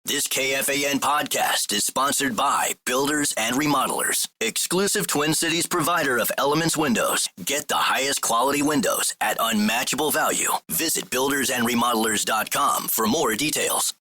This KFAN podcast is sponsored by Builders and Remodelers, exclusive Twin Cities provider of Elements Windows. Get the highest quality windows at unmatchable value. Visit buildersandremodelers.com for more details.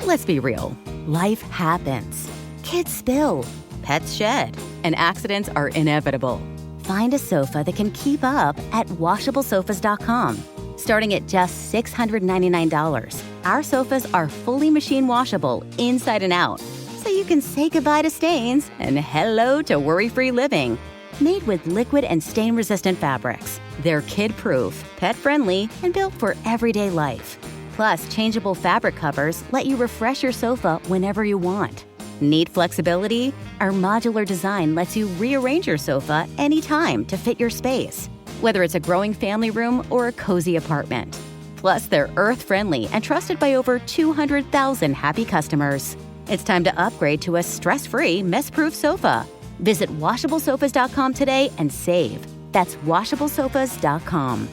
Let's be real. Life happens. Kids spill. Pets shed. And accidents are inevitable. Find a sofa that can keep up at washablesofas.com. Starting at just $699, our sofas are fully machine washable inside and out, so you can say goodbye to stains and hello to worry-free living. Made with liquid and stain-resistant fabrics, they're kid-proof, pet-friendly, and built for everyday life. Plus, changeable fabric covers let you refresh your sofa whenever you want. Need flexibility? Our modular design lets you rearrange your sofa anytime to fit your space, whether it's a growing family room or a cozy apartment. Plus, they're earth-friendly and trusted by over 200,000 happy customers. It's time to upgrade to a stress-free, mess-proof sofa. Visit washablesofas.com today and save. That's washablesofas.com.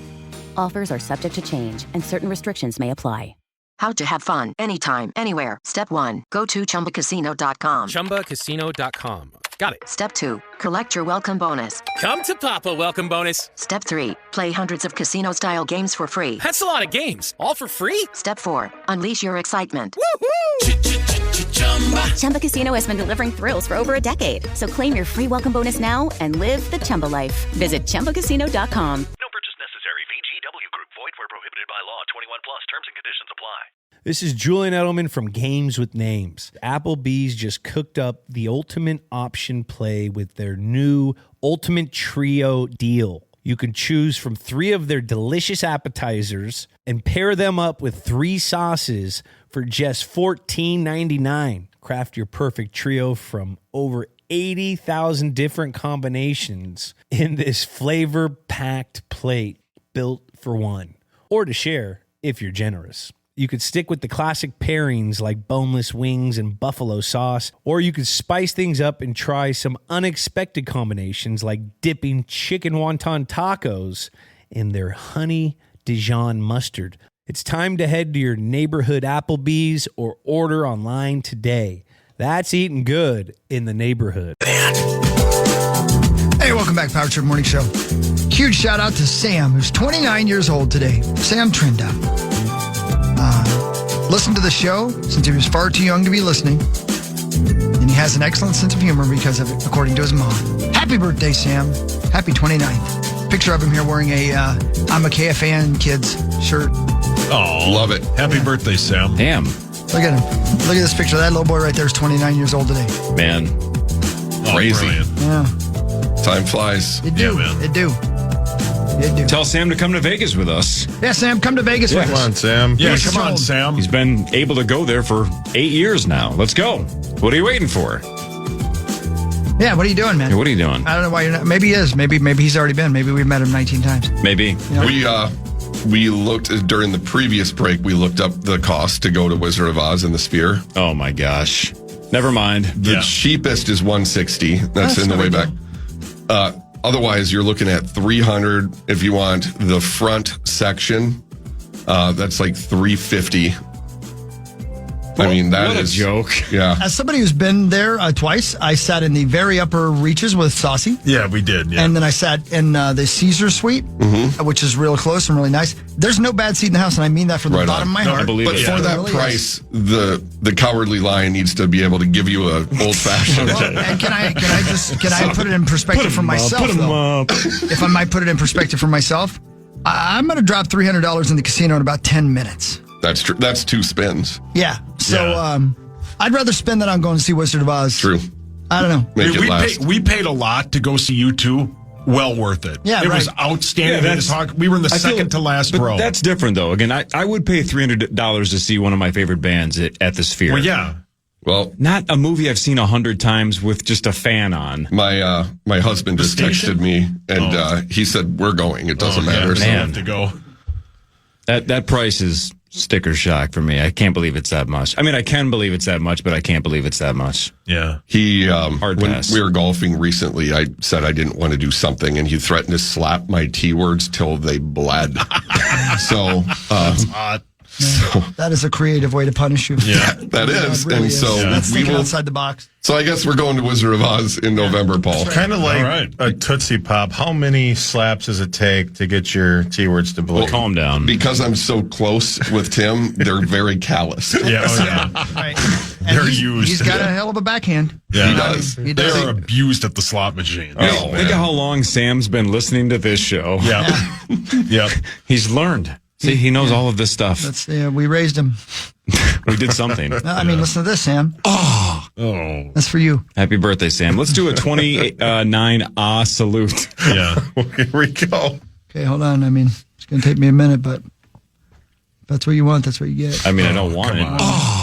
Offers are subject to change, and certain restrictions may apply. How to have fun anytime, anywhere. Step 1. Go to ChumbaCasino.com. ChumbaCasino.com. Got it. Step 2. Collect your welcome bonus. Come to Papa welcome bonus. Step 3. Play hundreds of casino-style games for free. That's a lot of games. All for free? Step 4. Unleash your excitement. Woohoo! Chumba Casino has been delivering thrills for over a decade. So claim your free welcome bonus now and live the Chumba life. Visit ChumbaCasino.com. No purchase necessary. VGW Group. Void where prohibited by law. 21 plus. Terms and conditions apply. This is Julian Edelman from Games with Names. Applebee's just cooked up the ultimate option play with their new Ultimate Trio deal. You can choose from 3 of their delicious appetizers and pair them up with 3 sauces for just $14.99. Craft your perfect trio from over 80,000 different combinations in this flavor-packed plate built for one, or to share if you're generous. You could stick with the classic pairings like boneless wings and buffalo sauce, or you could spice things up and try some unexpected combinations like dipping chicken wonton tacos in their honey Dijon mustard. It's time to head to your neighborhood Applebee's or order online today. That's eating good in the neighborhood. Hey, welcome back, Power Trip Morning Show. Huge shout out to Sam, who's 29 years old today. Sam Trinda. Listened to the show since he was far too young to be listening. And he has an excellent sense of humor because of it, according to his mom. Happy birthday, Sam. Happy 29th. Picture of him here wearing a I'm a KFAN Kids shirt. Oh, love it. Happy birthday, Sam. Damn. Look at him. Look at this picture. That little boy right there is 29 years old today. Man. Crazy. Yeah. Time flies. It do. Yeah, man. It do. It do. Tell Sam to come to Vegas with us. Yeah, Sam, come to Vegas with us. Come on, Sam. Yeah, He's come on, old. Sam. He's been able to go there for 8 years now. Let's go. What are you waiting for? Yeah, what are you doing, man? Hey, what are you doing? I don't know why you're not. Maybe he is. Maybe he's already been. Maybe we've met him 19 times. Maybe. You know? We looked during the previous break. We looked up the cost to go to Wizard of Oz and the Sphere. Oh, my gosh. Never mind. The cheapest is $160. That's in the way back. Otherwise, you're looking at $300 if you want the front section. That's like $350. I mean, that what is a joke. Yeah. As somebody who's been there twice, I sat in the very upper reaches with Saucy. Yeah, we did. Yeah. And then I sat in the Caesar suite, which is real close and really nice. There's no bad seat in the house, and I mean that from the bottom of my heart. I believe But it. for that really price, the Cowardly Lion needs to be able to give you a old fashioned. And can I put it in perspective for myself? Put him up. If I might put it in perspective for myself, I'm going to drop $300 in the casino in about 10 minutes. That's true. That's 2 spins. Yeah. So I'd rather spend that on going to see Wizard of Oz. True. I don't know. Make it last. We paid a lot to go see you two. Well worth it. Yeah, it was outstanding. We were in the second to last row. That's different, though. Again, I would pay $300 to see one of my favorite bands at the Sphere. Well, yeah. Well, not a movie I've seen 100 times with just a fan on. My husband just texted me, and he said, we're going. It doesn't matter. So I have to go. That price is sticker shock for me. I can't believe it's that much. I mean, I can believe it's that much, but I can't believe it's that much. Yeah. Hard when pass. we were golfing recently, I said I didn't want to do something, and he threatened to slap my T words till they bled. So That's hot. So That is a creative way to punish you. yeah, that is. Really And so that's we thinking will. outside the box. So I guess we're going to Wizard of Oz in November, Paul. Kind of like right. a Tootsie Pop. How many slaps does it take to get your T-words to bleed? Calm down. Because I'm so close with Tim, they're very callous. Yeah, Right. They're And used. He's got a hell of a backhand. Yeah. He does. He They does. are abused at the slot machine. Oh, Think man. of how long Sam's been listening to this show. Yeah. Yep. He's learned. See, he knows all of this stuff. That's we raised him. We did something. I mean, listen to this, Sam. Oh. That's for you. Happy birthday, Sam. Let's do a 29 Ah Salute. Yeah. Here we go. Okay, hold on. I mean, it's going to take me a minute, but if that's what you want, that's what you get. I mean, I don't want it. on.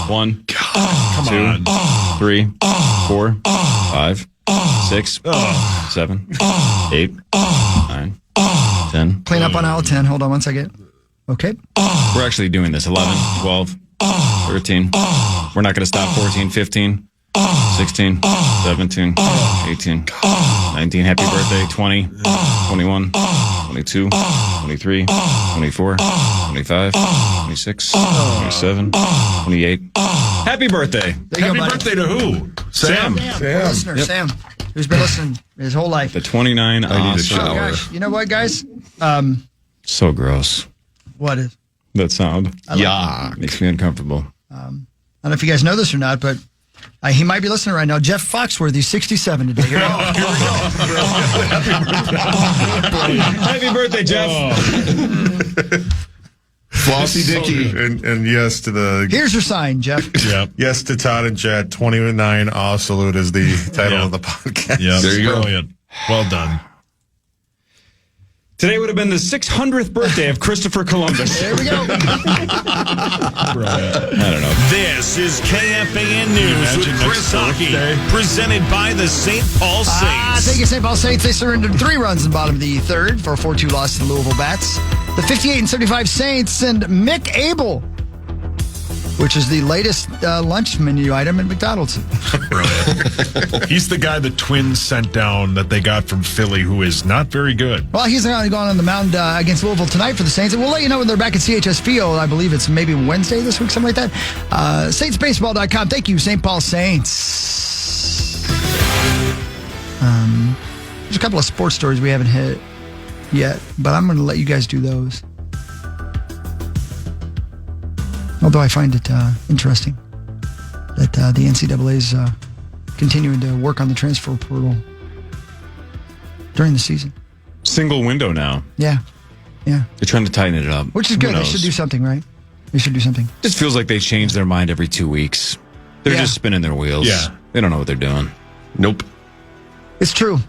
1, Come 2, on. 3, 4, 5, 6, 7, 8, 9, 10. Clean up on aisle 10. Hold on one second. Okay. We're actually doing this. 11, 12, 13. We're not going to stop. 14, 15, 16, 17, 18, 19. Happy birthday. 20, 21, 22, 23, 24, 25, 26, 27, 28. Happy birthday. There you Happy go, buddy. birthday to who? Sam. Listener, Sam, who's been listening his whole life. The 29 I need Ah a Salute. shower. Gosh, you know what, guys? So gross. What is? That sound. Yeah. Makes me uncomfortable. I don't know if you guys know this or not, but he might be listening right now. Jeff Foxworthy's 67 today. Here we go. Happy birthday, Jeff. Flossy Dicky. And yes to the. Here's your sign, Jeff. Yep. Yes to Todd and Jet. 29 Ah Salute is the title of the podcast. Yeah, There you go. brilliant. Well done. Today would have been the 600th birthday of Christopher Columbus. There we go. I don't know. This is KFAN News with Chris Hockey, presented by the St. Paul Saints. Thank you, St. Paul Saints. They surrendered 3 runs in the bottom of the third for a 4-2 loss to the Louisville Bats. The 58-75 Saints and Mick Abel, which is the latest lunch menu item at McDonald's. Brilliant. He's the guy the Twins sent down that they got from Philly, who is not very good. Well, he's going on the mound against Louisville tonight for the Saints, and we'll let you know when they're back at CHS Field. I believe it's maybe Wednesday this week, something like that. SaintsBaseball.com. Thank you, St. Paul Saints. There's a couple of sports stories we haven't hit yet, but I'm going to let you guys do those. Although I find it interesting that the NCAA is continuing to work on the transfer portal during the season. Single window now. Yeah. They're trying to tighten it up. Which is Who good. They knows? should do something, right? They should do something. Just feels like they change their mind every 2 weeks. They're Yeah. just spinning their wheels. Yeah. They don't know what they're doing. Nope. It's true.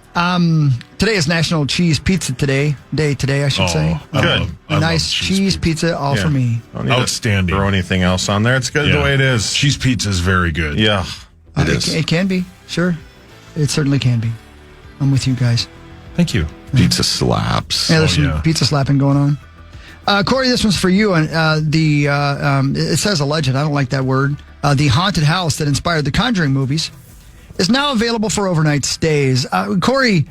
Today is National Cheese Pizza Day, I should say. Good. A nice cheese pizza, all for me. Don't need to Outstanding. throw anything else on there. It's good the way it is. Cheese pizza is very good. Yeah. It is. It can be, sure. It certainly can be. I'm with you guys. Thank you. Pizza slaps. Yeah, there's some yeah. pizza slapping going on. Corey, this one's for you. And it says alleged. I don't like that word. The haunted house that inspired the Conjuring movies is now available for overnight stays. Corey,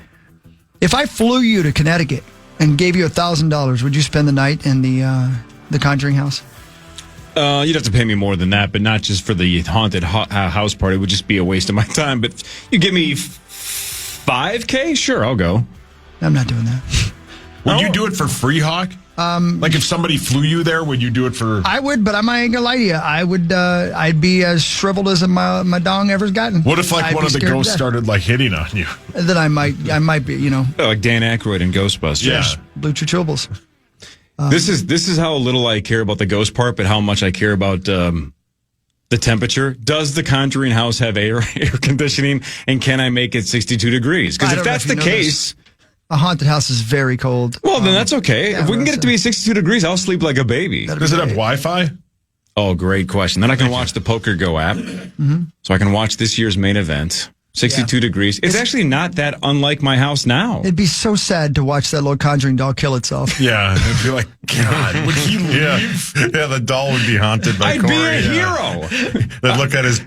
if I flew you to Connecticut and gave you $1,000, would you spend the night in the Conjuring house? You'd have to pay me more than that, but not just for the haunted house party. It would just be a waste of my time. But you give me $5,000? Sure, I'll go. I'm not doing that. Would you do it for free, Hawk? Like if somebody flew you there, would you do it for? I would, but I'm not going to lie to you. I would. I'd be as shriveled as my dong ever's gotten. What if like I'd one be of the scared to ghosts death. started like hitting on you? Then I might be, Like Dan Aykroyd in Ghostbusters. Yeah. Blue Chuchubles. This is how little I care about the ghost part, but how much I care about the temperature. Does the Conjuring house have air conditioning, and can I make it 62 degrees? Because I if don't know that's if you the know case, this. A haunted house is very cold. well, then that's okay. yeah, if we can well, get it to be 62 degrees, I'll sleep like a baby. That'd Does be it have great. Wi-Fi? Oh, great question. Then I can watch the Poker Go app. So I can watch this year's main event. 62 degrees. It's actually not that unlike my house now. It'd be so sad to watch that little Conjuring doll kill itself. Yeah, it'd be like, God, would he leave? Yeah, the doll would be haunted by I'd Corey. be a hero. They'd look at his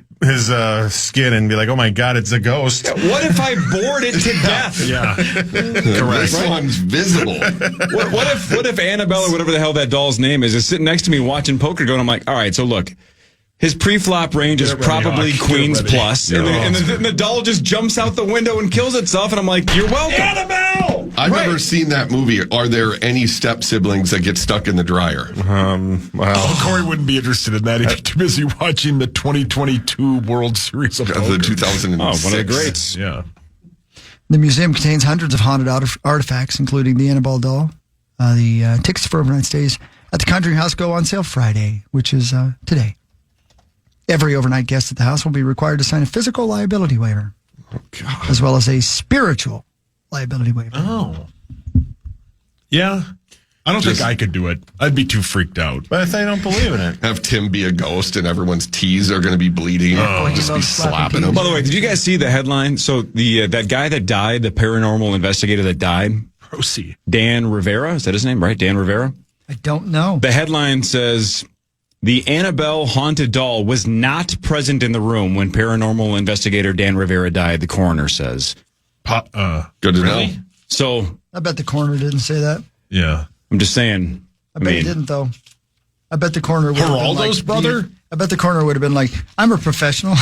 skin and be like, oh my God, it's a ghost. What if I bored it to death? Yeah. Correct. This one's visible. What if Annabelle or whatever the hell that doll's name is sitting next to me watching poker going, I'm like, all right, so look. His pre-flop range is probably Queens plus, and the doll just jumps out the window and kills itself, and I'm like, you're welcome. Annabelle! I've never seen that movie. Are there any step siblings that get stuck in the dryer? Corey wouldn't be interested in that. He'd be too busy watching the 2022 World Series of Poker. The 2006. Oh, one of the greats. Yeah. The museum contains hundreds of haunted artifacts, including the Annabelle doll. The tickets for overnight stays at the Conjuring House go on sale Friday, which is today. Every overnight guest at the house will be required to sign a physical liability waiver, as well as a spiritual liability waiver. Oh. Yeah. I don't think I could do it. I'd be too freaked out. But I say I don't believe in it. Have Tim be a ghost and everyone's tees are going to be bleeding. Just be slapping him. By the way, did you guys see the headline? So that guy that died, the paranormal investigator that died, Proceed. Dan Rivera, is that his name, right? Dan Rivera? I don't know. The headline says, the Annabelle haunted doll was not present in the room when paranormal investigator Dan Rivera died, the coroner says. Good to know. So I bet the coroner didn't say that. Yeah. I'm just saying. I bet he didn't, though. I bet the coroner would have been Geraldo's like, brother? I bet the coroner would have been like, I'm a professional.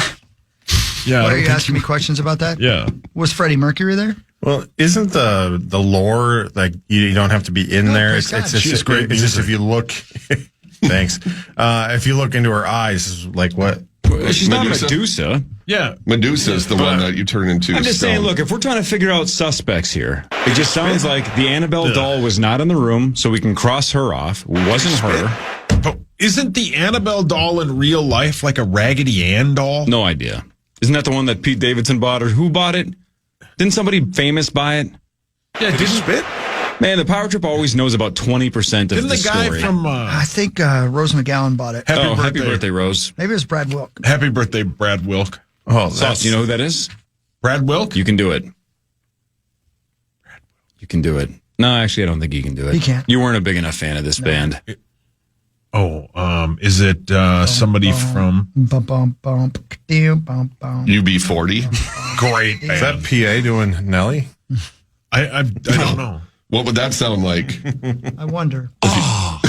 Yeah. Why are you asking me questions about that? Yeah. Was Freddie Mercury there? Well, isn't the lore like you don't have to be in there? It's just great It's just if you look. Thanks. If you look into her eyes, it's like what? She's not Medusa. Yeah. Medusa's the one that you turn into. I'm just saying, look, if we're trying to figure out suspects here, it just sounds like the Annabelle doll was not in the room, so we can cross her off. It wasn't her. But isn't the Annabelle doll in real life like a Raggedy Ann doll? No idea. Isn't that the one that Pete Davidson bought, or who bought it? Didn't somebody famous buy it? Yeah, did he spit? Man, the Power Trip always knows about 20% of Didn't the guy story. from I think Rose McGowan bought it. Happy birthday, Rose. Maybe it was Brad Wilk. Happy birthday, Brad Wilk. Oh, Sauce, you know who that is? Brad Wilk? You can do it. You can do it. No, actually, I don't think you can do it. He can't. You weren't a big enough fan of this band. Is it somebody from UB40? Great band. Is that PA doing Nelly? I don't know. What would that sound like? I wonder. Hot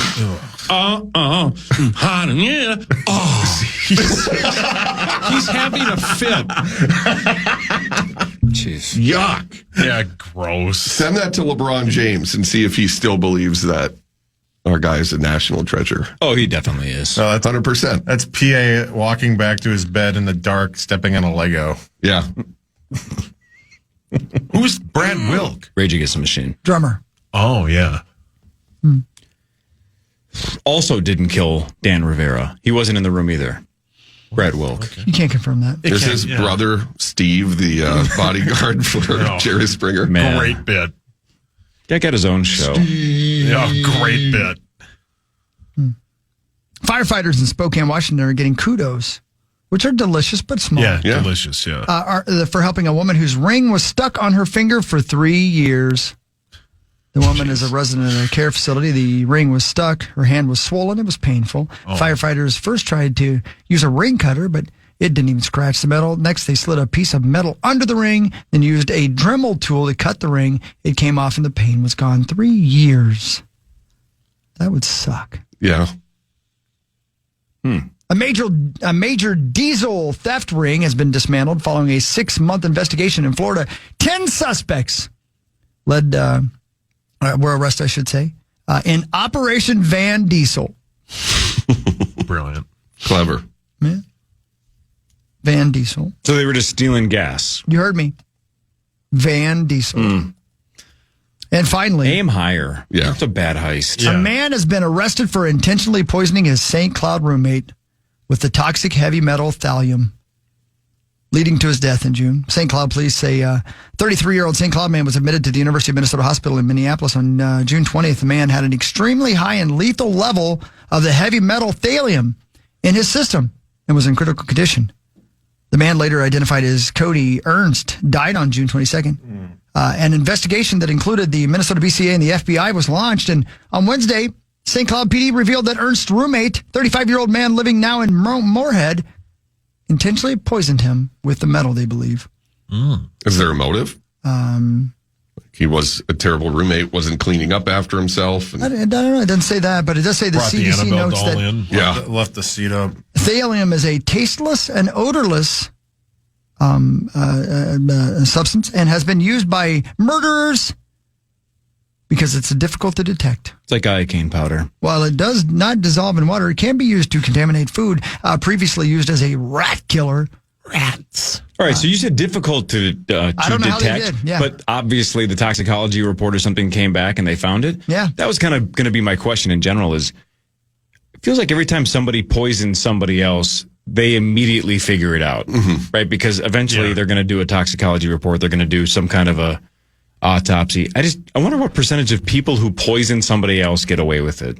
and yeah. He's having a fit. Jeez. Yuck. Yeah, gross. Send that to LeBron James and see if he still believes that our guy is a national treasure. Oh, he definitely is. No, that's 100%. That's PA walking back to his bed in the dark, stepping on a Lego. Yeah. Who's Brad Wilk? Rage Against the Machine. Drummer. Oh, yeah. Also didn't kill Dan Rivera. He wasn't in the room either. Brad Wilk. Okay. You can't confirm that. Is his brother Steve the bodyguard for Jerry Springer? Man. Great bit. Guy got his own show. Yeah, great bit. Firefighters in Spokane, Washington are getting kudos, which are delicious but small. Yeah, delicious, yeah. For helping a woman whose ring was stuck on her finger for 3 years. The woman is a resident of a care facility. The ring was stuck. Her hand was swollen. It was painful. Firefighters first tried to use a ring cutter, but it didn't even scratch the metal. Next, they slid a piece of metal under the ring, then used a Dremel tool to cut the ring. It came off and the pain was gone. 3 years. That would suck. Yeah. A major diesel theft ring has been dismantled following a 6-month investigation in Florida. 10 suspects were arrested, I should say, in Operation Van Diesel. Brilliant. Clever. Yeah. Van Diesel. So they were just stealing gas. You heard me. Van Diesel. And finally, aim higher. Yeah. That's a bad heist. A man has been arrested for intentionally poisoning his St. Cloud roommate with the toxic heavy metal thallium, leading to his death in June. St. Cloud police say 33-year-old St. Cloud man was admitted to the University of Minnesota Hospital in Minneapolis on June 20th. The man had an extremely high and lethal level of the heavy metal thallium in his system and was in critical condition. The man, later identified as Cody Ernst, died on June 22nd. An investigation that included the Minnesota BCA and the FBI was launched. And on Wednesday, St. Cloud PD revealed that Ernst's roommate, 35-year-old man living now in Moorhead, intentionally poisoned him with the metal, they believe. Is there a motive? He was a terrible roommate, wasn't cleaning up after himself. I don't know. It doesn't say that, but it does say the CDC notes that left the seat up. Thallium is a tasteless and odorless substance and has been used by murderers because it's difficult to detect. It's like iocane powder. While it does not dissolve in water, it can be used to contaminate food. Previously used as a rat killer. Rats. All right, so you said difficult to detect, how they did, yeah. But obviously the toxicology report or something came back and they found it. Yeah. That was kind of going to be my question in general is, it feels like every time somebody poisons somebody else, they immediately figure it out, right? Because eventually they're going to do a toxicology report. They're going to do some kind of a autopsy. I wonder what percentage of people who poison somebody else get away with it.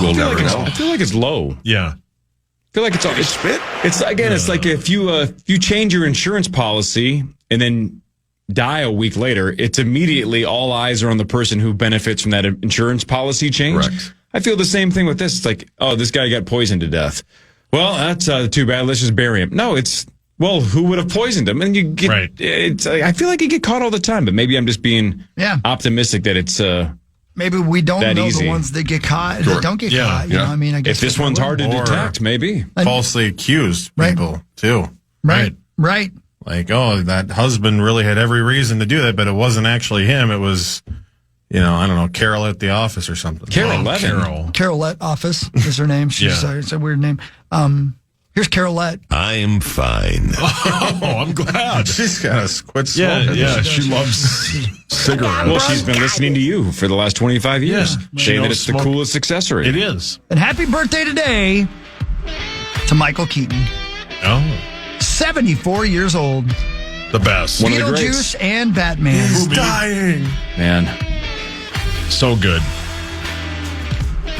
We'll never know. I feel like it's low. Yeah. I feel like it's spit. It's again. It's like if you change your insurance policy and then die a week later, it's immediately all eyes are on the person who benefits from that insurance policy change. Correct. I feel the same thing with this. It's like, oh, this guy got poisoned to death. Well, that's too bad. Let's just bury him. No, it's who would have poisoned him? And you get it's. I feel like you get caught all the time, but maybe I'm just being optimistic that it's. Maybe we don't know easy. the ones that get caught, that don't get caught. You know, I mean, I guess if this one's hard to detect, maybe falsely accused people too. Right. Like, oh, that husband really had every reason to do that, but it wasn't actually him. It was, I don't know, Carol at the office or something. Carolette office is her name. It's a weird name. Here's Carolette. I'm fine. Oh, I'm glad. She's got to quit smoking. Yeah, she loves cigarettes. Well, she's been listening to you for the last 25 years, saying that it's the coolest accessory. It is. And happy birthday today to Michael Keaton. Oh. 74 years old. The best. One of the greats. Beetlejuice and Batman. He's dying. Man. So good.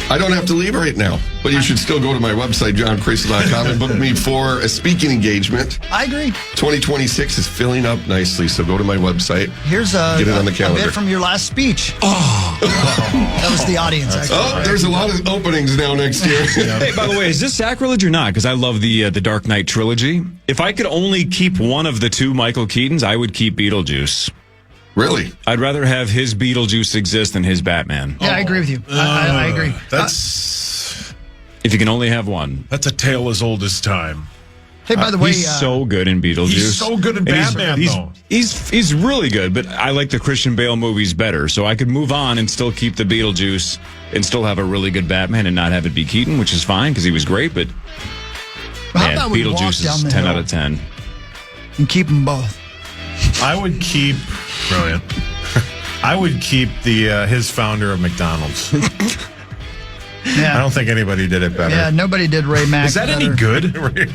I don't have to leave right now, but you should still go to my website, johncraysel.com, and book me for a speaking engagement. I agree. 2026 is filling up nicely, so go to my website. Here's get it on the calendar. A bit from your last speech. That was the audience, actually. Oh, there's a lot of openings now next year. Hey, by the way, is this sacrilege or not? Because I love the Dark Knight trilogy. If I could only keep one of the two Michael Keatons, I would keep Beetlejuice. Really? I'd rather have his Beetlejuice exist than his Batman. Yeah, I agree with you. I agree. That's if you can only have one. That's a tale as old as time. Hey, by the way, he's so good in Beetlejuice. He's so good in Batman, though. He's really good, but I like the Christian Bale movies better. So I could move on and still keep the Beetlejuice and still have a really good Batman and not have it be Keaton, which is fine because he was great. But man, Beetlejuice is 10 out of 10. And keep them both. I would keep. Brilliant. I would keep his founder of McDonald's. Yeah. I don't think anybody did it better. Yeah, nobody did Ray Mac. Is that better. any good? Ray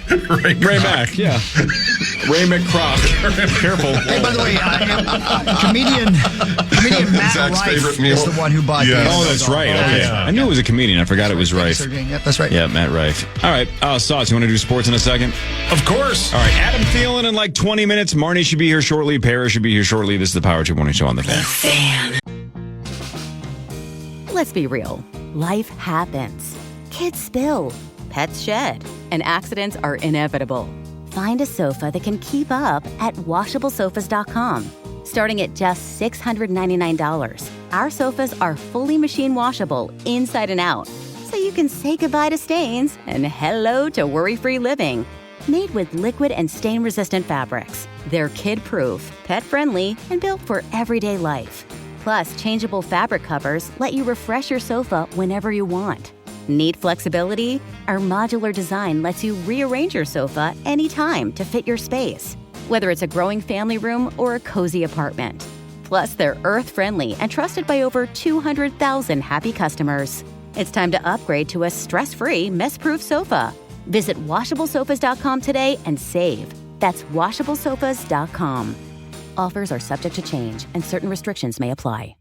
Mac, yeah. Ray McCrock. Careful. Hey, by the way, comedian Matt Zach's Rife favorite meal. is the one who bought these. Oh, that's right. Okay. Yeah. I knew it was a comedian. I forgot it was Rife. Yep, that's right. Yeah, Matt Rife. All right. Sauce, you want to do sports in a second? Of course. All right. Adam Thielen in like 20 minutes. Marnie should be here shortly. Paris should be here shortly. This is the Power Trip Morning Show on the Fan. Let's be real. Life happens. Kids spill. Pets shed. And accidents are inevitable. Find a sofa that can keep up at WashableSofas.com. Starting at just $699, our sofas are fully machine washable inside and out. So you can say goodbye to stains and hello to worry-free living. Made with liquid and stain-resistant fabrics. They're kid-proof, pet-friendly, and built for everyday life. Plus, changeable fabric covers let you refresh your sofa whenever you want. Need flexibility? Our modular design lets you rearrange your sofa anytime to fit your space, whether it's a growing family room or a cozy apartment. Plus, they're earth-friendly and trusted by over 200,000 happy customers. It's time to upgrade to a stress-free, mess-proof sofa. Visit WashableSofas.com today and save. That's WashableSofas.com. Offers are subject to change, and certain restrictions may apply.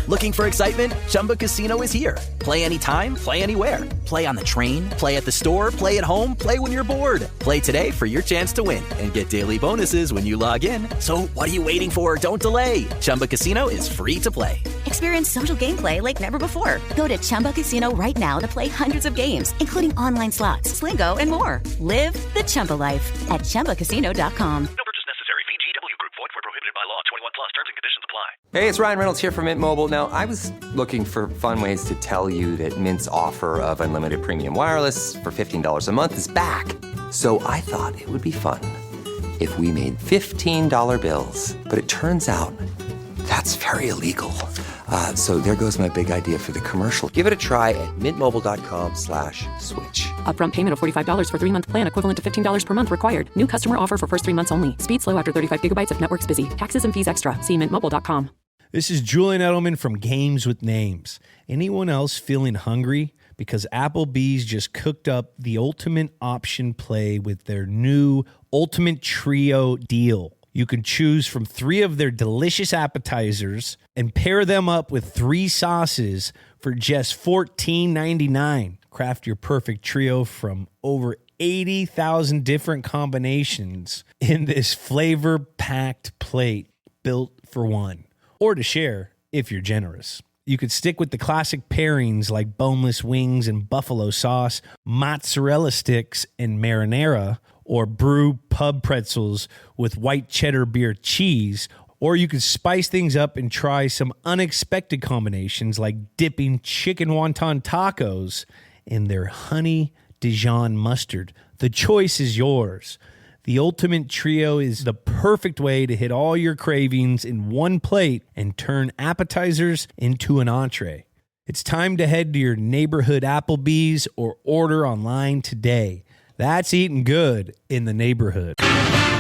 Looking for excitement? Chumba Casino is here. Play anytime, play anywhere. Play on the train, play at the store, play at home, play when you're bored. Play today for your chance to win and get daily bonuses when you log in. So what are you waiting for? Don't delay. Chumba Casino is free to play. Experience social gameplay like never before. Go to Chumba Casino right now to play hundreds of games, including online slots, Slingo, and more. Live the Chumba life at ChumbaCasino.com. No purchase necessary. VGW Group. Void where prohibited by law. 21 plus. Terms and conditions apply. Hey, it's Ryan Reynolds here from Mint Mobile. Now, I was looking for fun ways to tell you that Mint's offer of unlimited premium wireless for $15 a month is back. So I thought it would be fun if we made $15 bills. But it turns out that's very illegal. So there goes my big idea for the commercial. Give it a try at mintmobile.com/switch. Upfront payment of $45 for 3-month plan, equivalent to $15 per month required. New customer offer for first 3 months only. Speed slow after 35 gigabytes if network's busy. Taxes and fees extra. See mintmobile.com. This is Julian Edelman from Games with Names. Anyone else feeling hungry? Because Applebee's just cooked up the ultimate option play with their new Ultimate Trio deal. You can choose from 3 of their delicious appetizers and pair them up with 3 sauces for just $14.99. Craft your perfect trio from over 80,000 different combinations in this flavor-packed plate built for one, or to share if you're generous. You could stick with the classic pairings like boneless wings and buffalo sauce, mozzarella sticks and marinara, or brew pub pretzels with white cheddar beer cheese. Or you could spice things up and try some unexpected combinations like dipping chicken wonton tacos in their honey Dijon mustard. The choice is yours. The Ultimate Trio is the perfect way to hit all your cravings in one plate and turn appetizers into an entree. It's time to head to your neighborhood Applebee's or order online today. That's eating good in the neighborhood.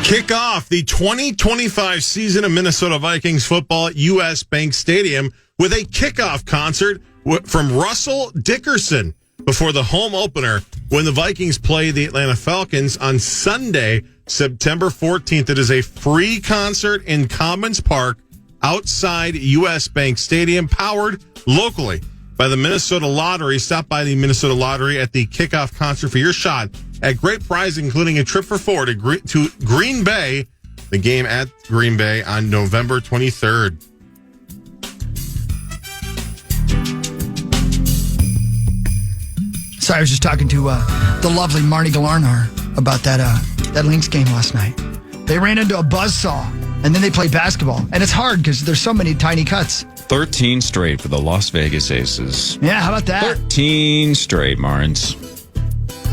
Kick off the 2025 season of Minnesota Vikings football at U.S. Bank Stadium with a kickoff concert from Russell Dickerson before the home opener when the Vikings play the Atlanta Falcons on Sunday, September 14th. It is a free concert in Commons Park outside U.S. Bank Stadium, powered locally by the Minnesota Lottery. Stop by the Minnesota Lottery at the kickoff concert for your shot at great prizes, including a trip for 4 to Green Bay, the game at Green Bay on November 23rd. So I was just talking to the lovely Marty Galarnar about that Lynx game last night. They ran into a buzzsaw, and then they played basketball. And it's hard because there's so many tiny cuts. 13 straight for the Las Vegas Aces. Yeah, how about that? 13 straight, Marnes.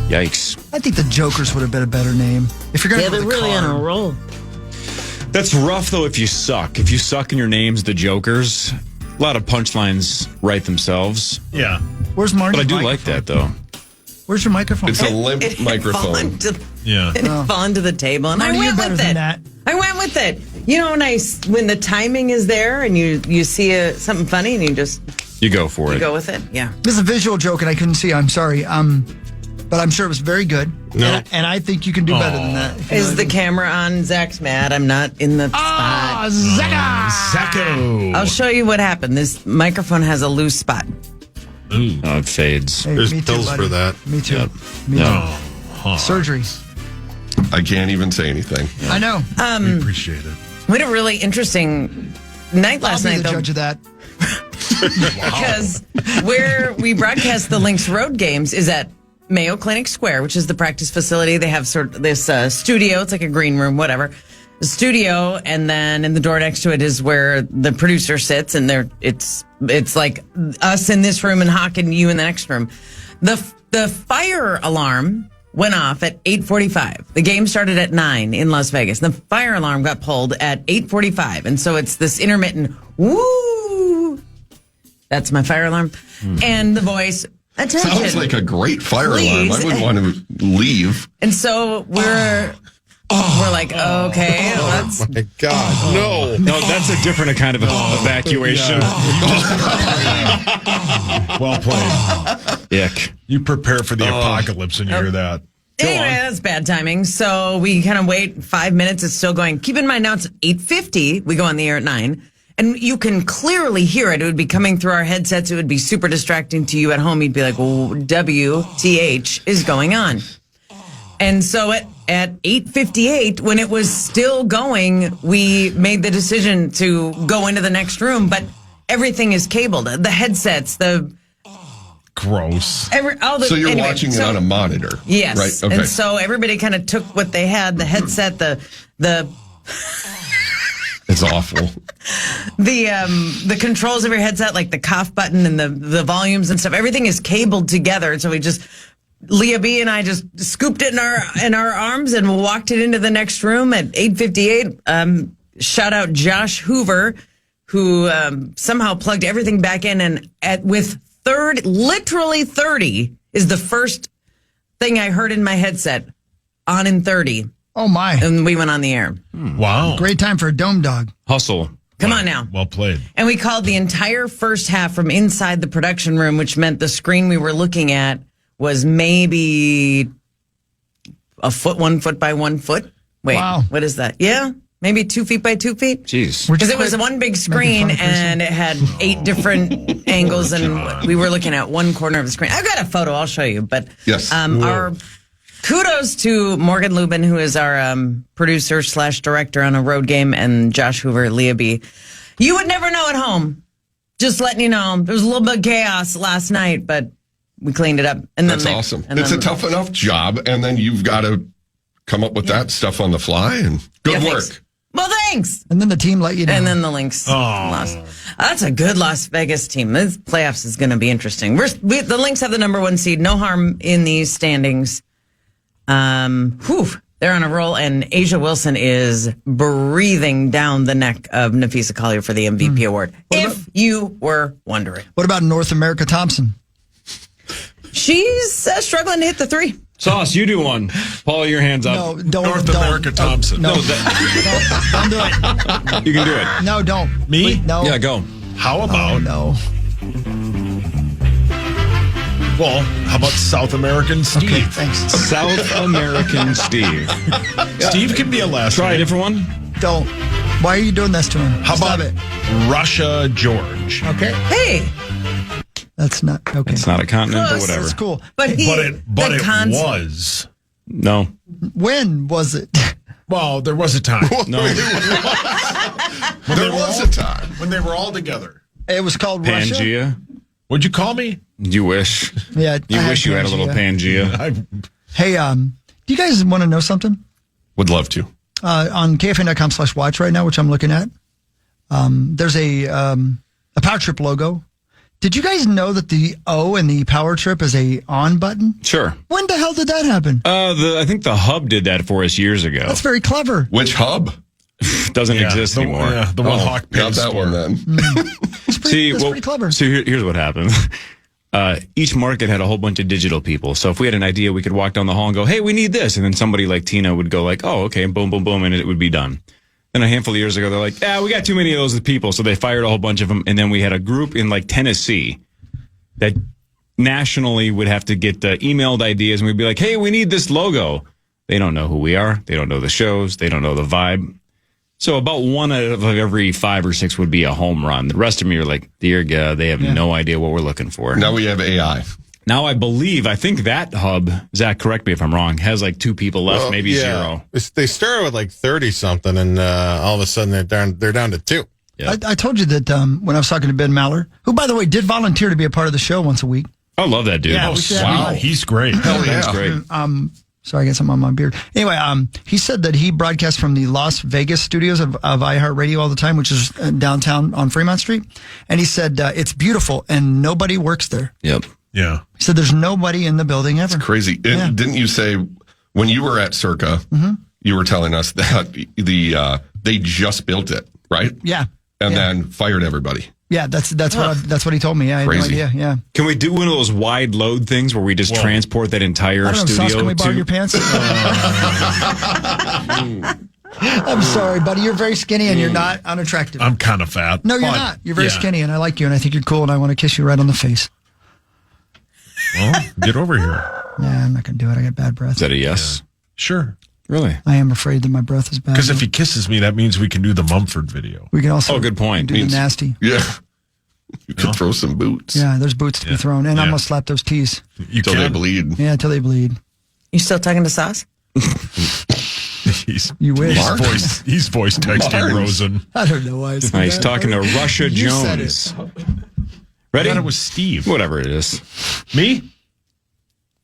Yikes. I think the Jokers would have been a better name. If you're going to they're really on a roll. That's rough, though, if you suck. If you suck and your name's the Jokers, a lot of punchlines write themselves. Yeah. Where's Marty? But I do like that, though. Where's your microphone? It's a limp microphone. It fell to the table, and Marty, I went with it. I went with it. You know, when the timing is there and you see something funny and you go for it. You go with it. Yeah. This is a visual joke, and I couldn't see. I'm sorry. But I'm sure it was very good. No. And I think you can do better than that. Is the camera on? Zach's mad. I'm not in the spot. Zacko. I'll show you what happened. This microphone has a loose spot. Ooh. Oh, it fades. Hey, There's me pills too, for that. Me too. Yep. Me too. Oh, Surgery. I can't even say anything. I know. We appreciate it. We had a really interesting night last night. I'll be the judge of that. Because where we broadcast the Lynx Road games is at Mayo Clinic Square, which is the practice facility. They have sort of this studio. It's like a green room, whatever. The studio, and then in the door next to it is where the producer sits, and it's like us in this room and Hawk and you in the next room. The fire alarm went off at 8:45. The game started at 9 in Las Vegas. The fire alarm got pulled at 8:45, and so it's this intermittent woo. That's my fire alarm, and the voice. Attention. Sounds like a great fire Please. alarm. I would want to leave. And so we're like, okay, let's. Oh my God, no, that's a different kind of evacuation. Well played. Ick. You prepare for the apocalypse and you hear that. Anyway, that's bad timing. So we kind of wait 5 minutes. It's still going. Keep in mind now it's 8:50. We go on the air at 9. And you can clearly hear it. It would be coming through our headsets. It would be super distracting to you at home. You'd be like, well, WTH is going on. And so at 8:58, when it was still going, we made the decision to go into the next room. But everything is cabled. The headsets, Gross. So you're watching it on a monitor. Yes. Right. Okay. And so everybody kind of took what they had, the headset, the It's awful. The controls of your headset, like the cough button and the volumes and stuff, everything is cabled together. And so Leah B and I just scooped it in our arms and walked it into the next room at 8:58. Shout out Josh Hoover, who somehow plugged everything back in, and with literally 30 is the first thing I heard in my headset on in 30. Oh, my. And we went on the air. Wow. Great time for a dome dog. Hustle. Come on now. Well played. And we called the entire first half from inside the production room, which meant the screen we were looking at was maybe a foot, 1 foot by 1 foot. Wait, wow. What is that? Yeah. Maybe 2 feet by 2 feet. Jeez. Because it was one big screen and it had 8 different angles, and we were looking at one corner of the screen. I've got a photo. I'll show you. But yes. Our kudos to Morgan Lubin, who is our producer / director on A Road Game, and Josh Hoover, Leah B. You would never know at home. Just letting you know. There was a little bit of chaos last night, but we cleaned it up. And That's awesome. It's a tough enough job, and then you've got to come up with that stuff on the fly, and good work. Thanks. Well, thanks. And then the team let you down. And then the Lynx lost. That's a good Las Vegas team. This playoffs is going to be interesting. The Lynx have the number 1 seed. No harm in these standings. They're on a roll, and Asia Wilson is breathing down the neck of Nafisa Collier for the MVP award. If you were wondering. What about North America Thompson? She's struggling to hit the 3. Sauce, you do one. Paul, your hands up. No, don't. North America Thompson. No, don't do it. You can do it. No, don't. Me? Wait, no. Yeah, go. How about? No. Well, how about South American Steve? Okay, thanks. South American Steve. Steve can be a last Try name. a different one. Don't. Why are you doing this to him? How Stop about it? Russia George? Okay. Hey. That's not okay. It's not a continent, but whatever. That's cool. But it was. No. When was it? Well, there was a time. No. There was a time when they were all together. It was called Russia. Pangea. Would you call me? You wish. Yeah. You wish you had a little Pangea. Hey, do you guys want to know something? Would love to. On KFAN.com/watch right now, which I'm looking at, there's a Power Trip logo. Did you guys know that the O in the Power Trip is a on button? Sure. When the hell did that happen? I think the hub did that for us years ago. That's very clever. Which hub? Doesn't exist anymore. Yeah, the one Hawk got that one then. That's pretty clever. So here's what happened. Each market had a whole bunch of digital people. So if we had an idea, we could walk down the hall and go, hey, we need this. And then somebody like Tina would go like, oh, okay, and boom, boom, boom, and it would be done. Then a handful of years ago, they're like, we got too many of those people. So they fired a whole bunch of them. And then we had a group in like Tennessee that nationally would have to get emailed ideas. And we'd be like, hey, we need this logo. They don't know who we are. They don't know the shows. They don't know the vibe. So about 1 out of every 5 or 6 would be a home run. The rest of them, you're like, dear God, they have no idea what we're looking for. Now we have AI. Now I think that hub, Zach, correct me if I'm wrong, has like 2 people left, maybe 0. They started with like 30 something, and all of a sudden they're down to 2. Yep. I told you that when I was talking to Ben Maller, who, by the way, did volunteer to be a part of the show once a week. I love that dude. Yeah, wow, he's great. Hell yeah. That's great. Sorry, I got something on my beard. Anyway, he said that he broadcasts from the Las Vegas studios of iHeartRadio all the time, which is downtown on Fremont Street. And he said it's beautiful and nobody works there. Yep. Yeah. He said there's nobody in the building ever. It's crazy. Didn't you say when you were at Circa, you were telling us that they just built it, right? Yeah. And then fired everybody. Yeah, that's what he told me. Yeah, I had no idea. Yeah. Can we do one of those wide load things where we just transport that entire I don't know, studio? Sauce, can we borrow your pants? I'm sorry, buddy. You're very skinny and you're not unattractive. I'm kind of fat. No, you're not. You're very skinny, and I like you, and I think you're cool, and I want to kiss you right on the face. Well, get over here. Yeah, I'm not going to do it. I got bad breath. Is that a yes? Yeah. Sure. Really? I am afraid that my breath is bad. Because if he kisses me, that means we can do the Mumford video. We can also good point. do the nasty. Yeah. You could throw some boots. Yeah, there's boots to be thrown. And I'm going to slap those tees. Until they bleed. Yeah, until they bleed. You still talking to Sauce? Jeez. You wish. He's voice texting Rosen. I don't know why. He's talking to Russia Jones. Ready? I thought it was Steve. Whatever it is. Me?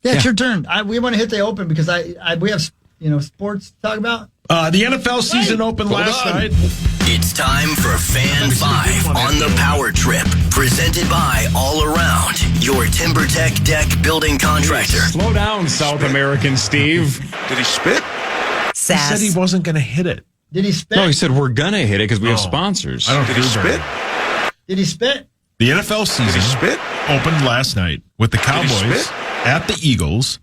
Yeah, it's your turn. We want to hit the open because we have sports to talk about. The NFL season opened last night. It's time for Fan 5 on the Power Trip, presented by All Around, your TimberTech deck building contractor. Slow down, South American Steve. Did he spit? Sass. He said he wasn't going to hit it. Did he spit? No, he said we're going to hit it because we have sponsors. I don't think Did he spit? Did he spit? The NFL season opened last night with the Cowboys at the Eagles.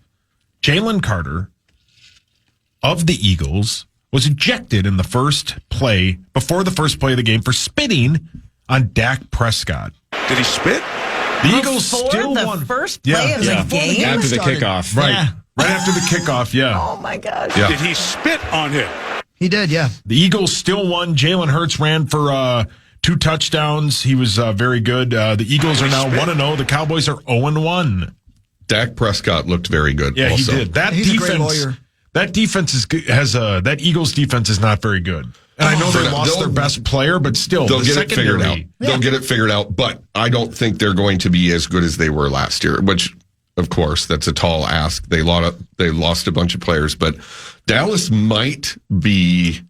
Jalen Carter of the Eagles was ejected in the first play, before the first play of the game, for spitting on Dak Prescott. Did he spit? The Eagles still the won. first play of the game? After the kickoff. Right. Yeah. Right after the kickoff, yeah. Oh, my gosh. Yeah. Did he spit on him? He did, yeah. The Eagles still won. Jalen Hurts ran for 2 touchdowns. He was very good. The Eagles are now 1-0. The Cowboys are 0-1. Dak Prescott looked very good. Yeah, also. he did. That He's defense, a great lawyer. That defense that Eagles defense is not very good. And I know they lost their best player, but still, They'll get it figured out. Yeah. They'll get it figured out, but I don't think they're going to be as good as they were last year, which, of course, that's a tall ask. They lost a bunch of players, but Dallas might be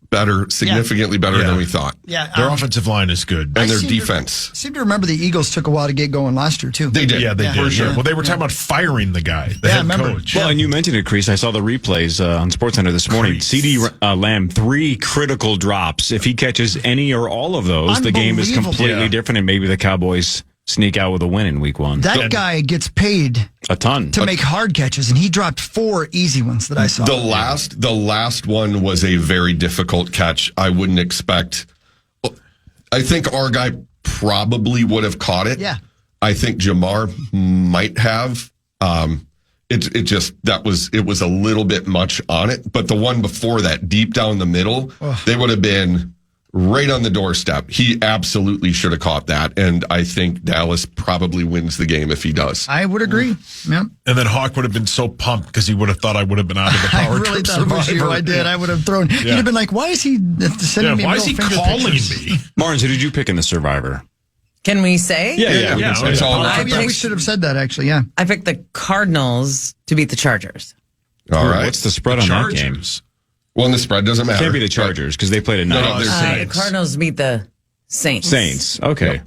better, significantly better than we thought. Yeah, their offensive line is good. And their defense. I seem to remember the Eagles took a while to get going last year, too. They did. Yeah, they did. For sure. Well, they were talking about firing the guy, the head coach. Well, and you mentioned it, Crease. I saw the replays on SportsCenter this morning. CD Lamb, 3 critical drops. If he catches any or all of those, the game is completely different, and maybe the Cowboys sneak out with a win in week 1. That guy gets paid a ton to make hard catches, and he dropped 4 easy ones that I saw. The last one was a very difficult catch. I wouldn't expect. I think our guy probably would have caught it. Yeah. I think Jamar might have. It was a little bit much on it, but the one before that, deep down the middle, they would have been right on the doorstep. He absolutely should have caught that, and I think Dallas probably wins the game if he does. I would agree. Yeah. And then Hawk would have been so pumped because he would have thought I would have been out of the Power I really Trip thought it was you. Survivor. I did. I would have thrown. He'd have been like, "Why is he sending me? Why is he middle finger calling pictures?" me? Martins, who did you pick in the Survivor? Can we say? Yeah. It's all We should have said that, actually, yeah. I picked the Cardinals to beat the Chargers. all right. What's the spread on that game? Well, and the spread doesn't matter. Can't be the Chargers because they played at night. The Cardinals beat the Saints. Okay.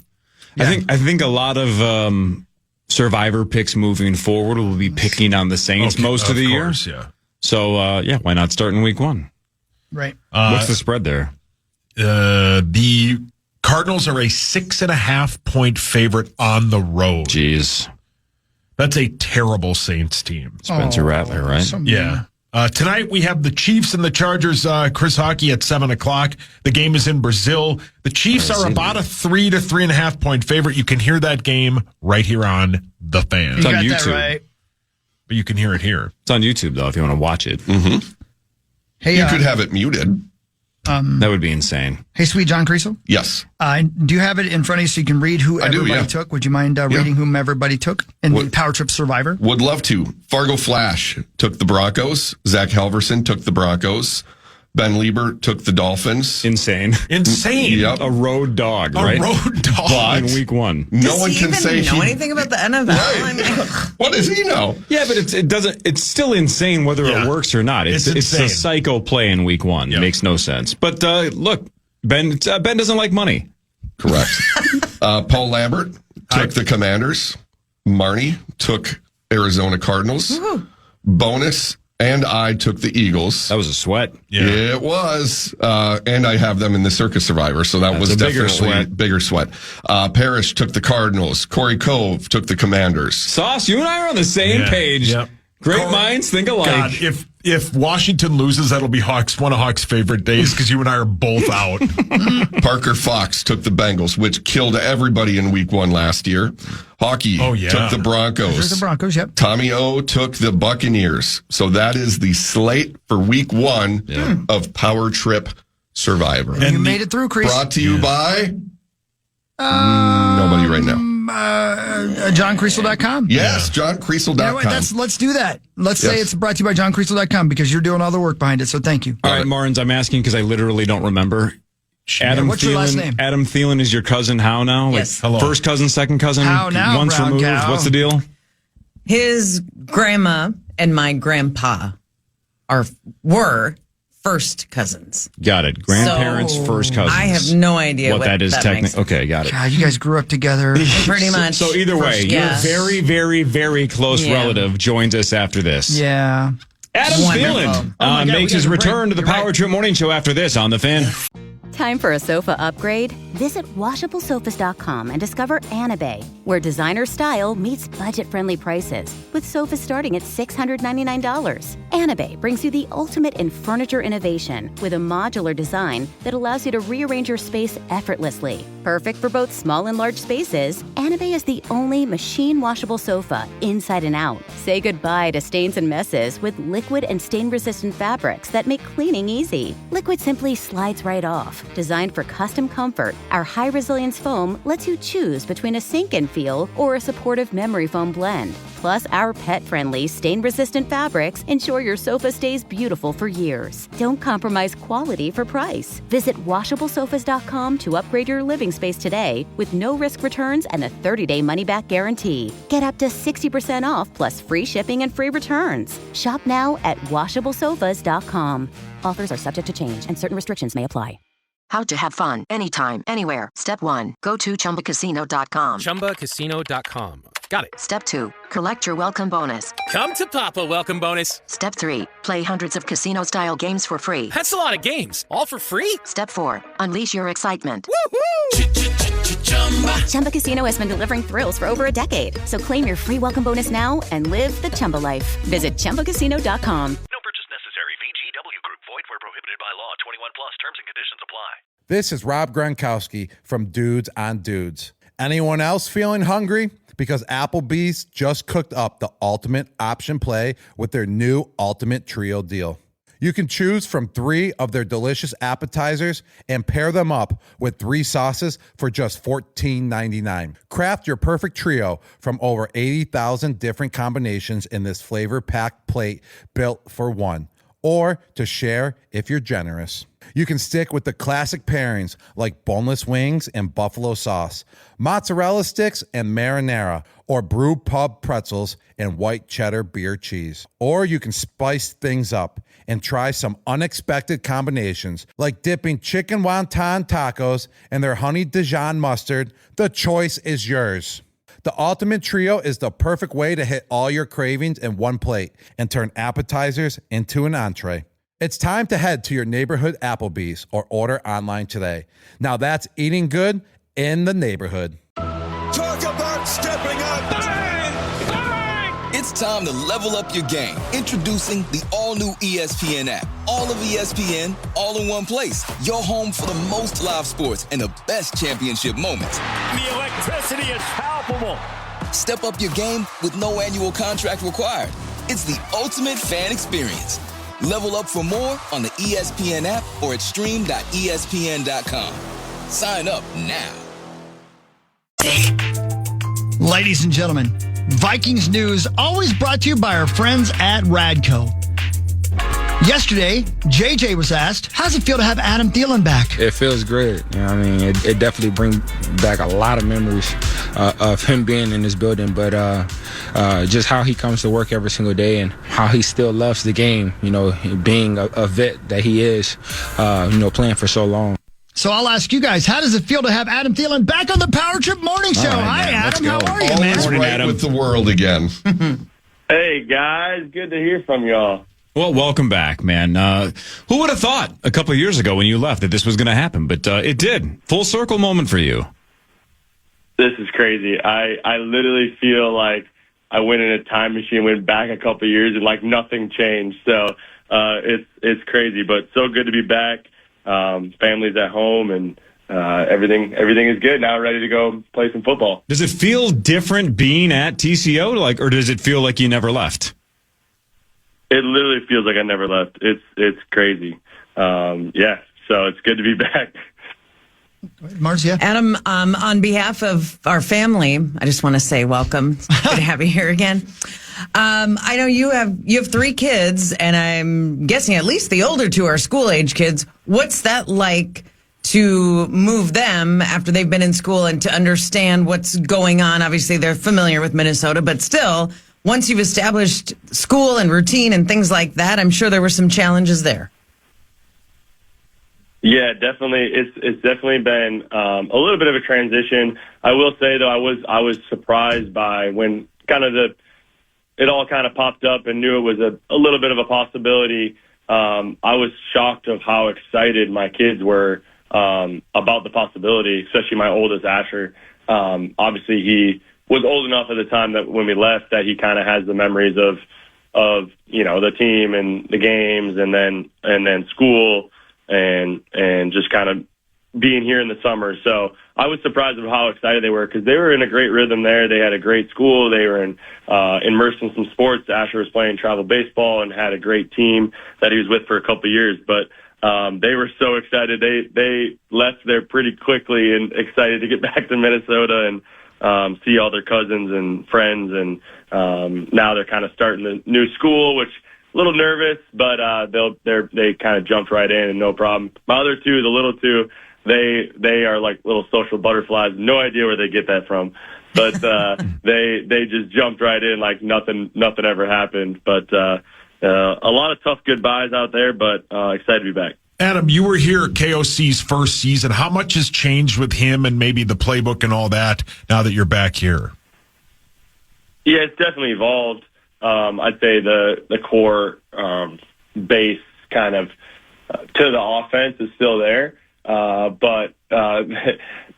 Yeah. I think a lot of Survivor picks moving forward will be picking on the Saints most of the year. Yeah. So why not start in week 1? Right. What's the spread there? The Cardinals are a 6.5 point favorite on the road. Jeez. That's a terrible Saints team. Spencer Rattler, right? Yeah. Tonight we have the Chiefs and the Chargers. Chris Hockey at 7:00. The game is in Brazil. The Chiefs are about a 3 to 3.5 point favorite. You can hear that game right here on The Fan. It's on YouTube. Right. But you can hear it here. It's on YouTube though if you want to watch it. Mm-hmm. Hey, you could have it muted. That would be insane. Hey, sweet John Creasel. Yes. Do you have it in front of you so you can read who everybody yeah. took? Would you mind reading whom everybody took in the Power Trip Survivor? Would love to. Fargo Flash took the Broncos. Zach Halverson took the Broncos. Ben Lieber took the Dolphins. Insane. Yep. A road dog, right? A road dog. But in week 1. No one can Does say he even know anything about the NFL? I mean, What does he know? Yeah, but it doesn't. It's still insane whether it works or not. It's insane. a psycho play in week 1. It makes no sense. But look, Ben doesn't like money. Correct. Paul Lambert took the Commanders. Marnie took Arizona Cardinals. Bonus and I took the Eagles. That was a sweat. Yeah. It was. And I have them in the Circus Survivor, so that was a definitely bigger sweat. Parrish took the Cardinals. Corey Cove took the Commanders. Sauce, you and I are on the same page. Yep. Great minds think alike. God, if Washington loses, that'll be one of Hawk's favorite days because you and I are both out. Parker Fox took the Bengals, which killed everybody in week 1 last year. Hockey took the Broncos. There's the Broncos, yep. Tommy O took the Buccaneers. So that is the slate for week 1 of Power Trip Survivor. And you made it through, Chris. Brought to you by nobody right now. johncreasel.com? Yes, johncreasel.com. You know what? Let's do that. Let's say it's brought to you by johncreasel.com because you're doing all the work behind it, so thank you. All right, Martins, I'm asking because I literally don't remember. Adam what's Thielen, your last name? Adam Thielen is your cousin how now? Yes. Like first cousin, second cousin? How now, once brown removed? cow? What's the deal? His grandma and my grandpa were first cousins. Got it. Grandparents, first cousins. I have no idea what that is makes. technically. Okay, got it. God, you guys grew up together. Pretty much. So either way, your very, very, very close relative joins us after this. Yeah. Adam Thielen makes his return to the Power Trip Morning Show after this on The Fan. Time for a sofa upgrade? Visit WashableSofas.com and discover Anabay, where designer style meets budget-friendly prices, with sofas starting at $699. Anabay brings you the ultimate in furniture innovation with a modular design that allows you to rearrange your space effortlessly. Perfect for both small and large spaces, Anabay is the only machine-washable sofa inside and out. Say goodbye to stains and messes with liquid and stain-resistant fabrics that make cleaning easy. Liquid simply slides right off. Designed for custom comfort, our high-resilience foam lets you choose between a sink-in feel or a supportive memory foam blend. Plus, our pet-friendly, stain-resistant fabrics ensure your sofa stays beautiful for years. Don't compromise quality for price. Visit WashableSofas.com to upgrade your living space today with no-risk returns and a 30-day money-back guarantee. Get up to 60% off plus free shipping and free returns. Shop now at WashableSofas.com. Offers are subject to change and certain restrictions may apply. How to have fun anytime, anywhere. Step 1. Go to ChumbaCasino.com. ChumbaCasino.com. Got it. Step 2. Collect your welcome bonus. Come to Papa welcome bonus. Step 3. Play hundreds of casino-style games for free. That's a lot of games. All for free? Step 4. Unleash your excitement. Chumba Casino has been delivering thrills for over a decade. So claim your free welcome bonus now and live the Chumba life. Visit ChumbaCasino.com. No purchase necessary. VGW Group. Void where prohibited by law. 21 plus. Terms and conditions apply. This is Rob Gronkowski from Dudes on Dudes. Anyone else feeling hungry? Because Applebee's just cooked up the ultimate option play with their new Ultimate Trio deal. You can choose from 3 of their delicious appetizers and pair them up with 3 sauces for just $14.99. Craft your perfect trio from over 80,000 different combinations in this flavor-packed plate built for one, or to share if you're generous. You can stick with the classic pairings like boneless wings and buffalo sauce, mozzarella sticks and marinara, or brew pub pretzels and white cheddar beer cheese. Or you can spice things up and try some unexpected combinations like dipping chicken wonton tacos in their honey Dijon mustard. The choice is yours. The Ultimate Trio is the perfect way to hit all your cravings in one plate and turn appetizers into an entree. It's time to head to your neighborhood Applebee's or order online today. Now that's eating good in the neighborhood. Talk about stepping up. Bang! Bang! It's time to level up your game. Introducing the all-new ESPN app. All of ESPN, all in one place. Your home for the most live sports and the best championship moments. The electricity is palpable. Step up your game with no annual contract required. It's the ultimate fan experience. Level up for more on the ESPN app or at stream.espn.com. Sign up now. Ladies and gentlemen, Vikings news always brought to you by our friends at Radco. Yesterday, JJ was asked, how's it feel to have Adam Thielen back? It feels great. You know what I mean? It definitely brings back a lot of memories of him being in this building, but just how he comes to work every single day and how he still loves the game, you know, being a vet that he is, playing for so long. So I'll ask you guys, how does it feel to have Adam Thielen back on the Power Trip Morning Show? Hi, Adam. How are you, man? Always right with the world again. Hey, guys. Good to hear from y'all. Well, welcome back, man. Who would have thought a couple of years ago when you left that this was going to happen? But it did. Full circle moment for you. This is crazy. I literally feel like I went in a time machine, went back a couple of years, and like nothing changed. So it's crazy, but so good to be back. Family's at home, and everything is good now. Ready to go play some football. Does it feel different being at TCO, or does it feel like you never left? It literally feels like I never left. It's crazy. So it's good to be back. Mars, yeah. Adam, on behalf of our family, I just want to say welcome. Good to have you here again. I know you have 3 kids, and I'm guessing at least the older 2 are school-age kids. What's that like to move them after they've been in school and to understand what's going on? Obviously, they're familiar with Minnesota, but still, once you've established school and routine and things like that, I'm sure there were some challenges there. Yeah, definitely. It's definitely been a little bit of a transition. I will say though, I was surprised by when it all kind of popped up and knew it was a little bit of a possibility. I was shocked of how excited my kids were about the possibility, especially my oldest Asher. Obviously, he was old enough at the time that when we left that he kind of has the memories of the team and the games and then school. And just kind of being here in the summer. So I was surprised of how excited they were because they were in a great rhythm there. They had a great school. They were immersed in some sports. Asher was playing travel baseball and had a great team that he was with for a couple of years. But they were so excited. They left there pretty quickly and excited to get back to Minnesota and see all their cousins and friends. And now they're kind of starting the new school, which a little nervous, but they kind of jumped right in and no problem. My other 2, the little 2, they are like little social butterflies. No idea where they get that from, but they just jumped right in like nothing ever happened. But a lot of tough goodbyes out there, but excited to be back. Adam, you were here at KOC's first season. How much has changed with him and maybe the playbook and all that now that you're back here? Yeah, it's definitely evolved. I'd say the core base kind of to the offense is still there, but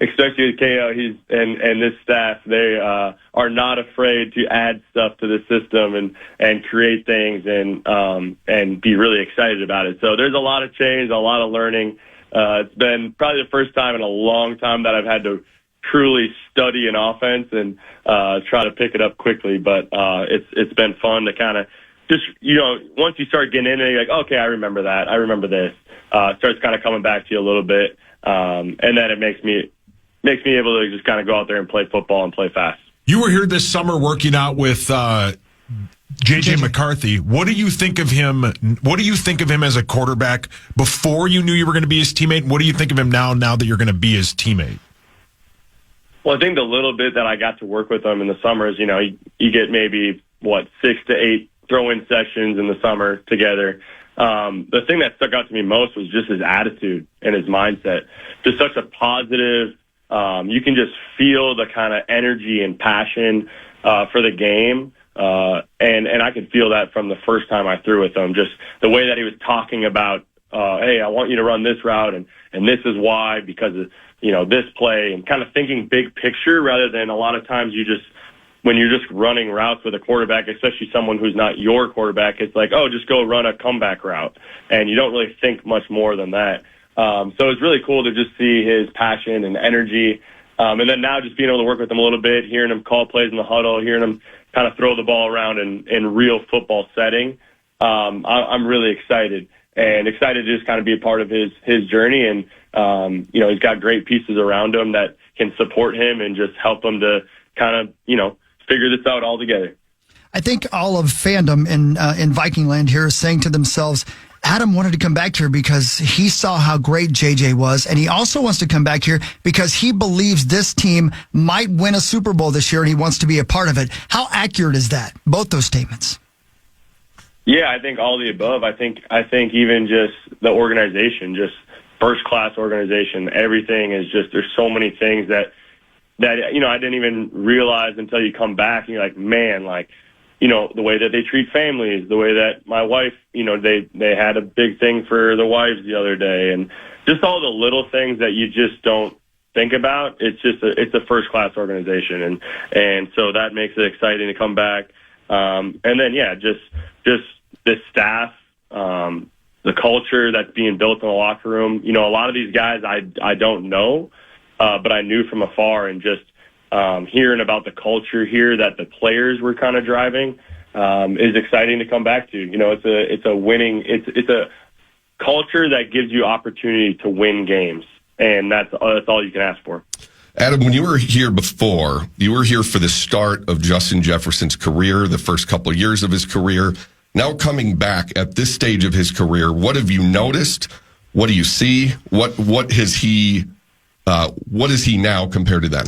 especially with KO, and this staff, they are not afraid to add stuff to the system and create things and be really excited about it. So there's a lot of change, a lot of learning. It's been probably the first time in a long time that I've had to truly study an offense and try to pick it up quickly. But it's been fun to kind of just, once you start getting in it, you're like, okay, I remember that. I remember this. It starts kind of coming back to you a little bit. And then it makes me able to just kind of go out there and play football and play fast. You were here this summer working out with J.J. McCarthy. What do you think of him? What do you think of him as a quarterback before you knew you were going to be his teammate? And what do you think of him now that you're going to be his teammate? Well, I think the little bit that I got to work with him in the summers, you get maybe 6 to 8 throw-in sessions in the summer together. The thing that stuck out to me most was just his attitude and his mindset. Just such a positive. You can just feel the kind of energy and passion for the game. And I could feel that from the first time I threw with him. Just the way that he was talking about, hey, I want you to run this route, and this is why, because of this play, and kind of thinking big picture rather than a lot of times when you're just running routes with a quarterback, especially someone who's not your quarterback, it's like, oh, just go run a comeback route. And you don't really think much more than that. So it's really cool to just see his passion and energy. And then now just being able to work with him a little bit, hearing him call plays in the huddle, hearing him kind of throw the ball around in real football setting. I'm really excited. And excited to just kind of be a part of his journey. And, he's got great pieces around him that can support him and just help him to kind of, figure this out all together. I think all of fandom in Viking land here is saying to themselves, Adam wanted to come back here because he saw how great JJ was. And he also wants to come back here because he believes this team might win a Super Bowl this year and he wants to be a part of it. How accurate is that? Both those statements. Yeah, I think all the above. I think even just the organization, just first-class organization, everything is just, there's so many things that I didn't even realize until you come back and you're like, man, the way that they treat families, the way that my wife, they had a big thing for the wives the other day, and just all the little things that you just don't think about. It's just it's a first-class organization, and so that makes it exciting to come back. And then, yeah, just this staff, the culture that's being built in the locker room. A lot of these guys I don't know, but I knew from afar, and just hearing about the culture here that the players were kind of driving is exciting to come back to. It's a winning, it's a culture that gives you opportunity to win games. and that's all you can ask for. Adam, when you were here before, you were here for the start of Justin Jefferson's career, the first couple of years of his career. Now coming back at this stage of his career, what have you noticed? What do you see? What is he now compared to then?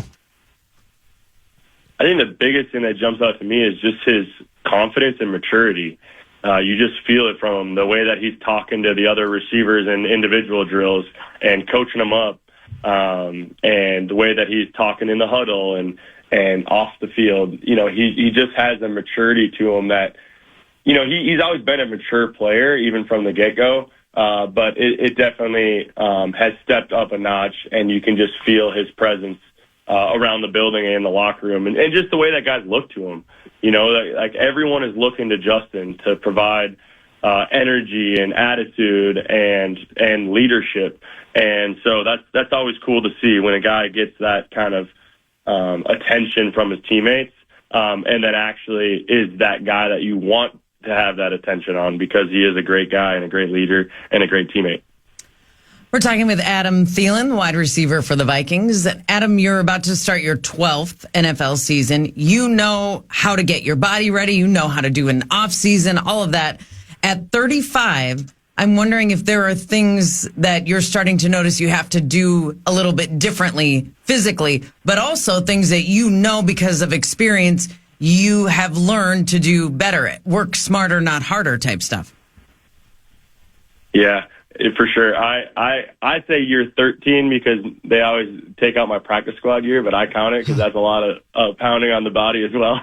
I think the biggest thing that jumps out to me is just his confidence and maturity. You just feel it from him, the way that he's talking to the other receivers in individual drills and coaching them up, and the way that he's talking in the huddle and off the field. He just has a maturity to him that, he's always been a mature player, even from the get-go, but it definitely has stepped up a notch, and you can just feel his presence around the building and in the locker room, and just the way that guys look to him. Like everyone is looking to Justin to provide energy and attitude and leadership, and so that's always cool to see when a guy gets that kind of attention from his teammates, and then actually is that guy that you want to have that attention on, because he is a great guy and a great leader and a great teammate. We're talking with Adam Thielen, wide receiver for the Vikings. Adam, you're about to start your 12th NFL season. You know how to get your body ready. You know how to do an off season, all of that. At 35, I'm wondering if there are things that you're starting to notice you have to do a little bit differently physically, but also things that because of experience you have learned to do better at. Work smarter, not harder type stuff. Yeah. For sure. I say year 13 because they always take out my practice squad year, but I count it because that's a lot of pounding on the body as well.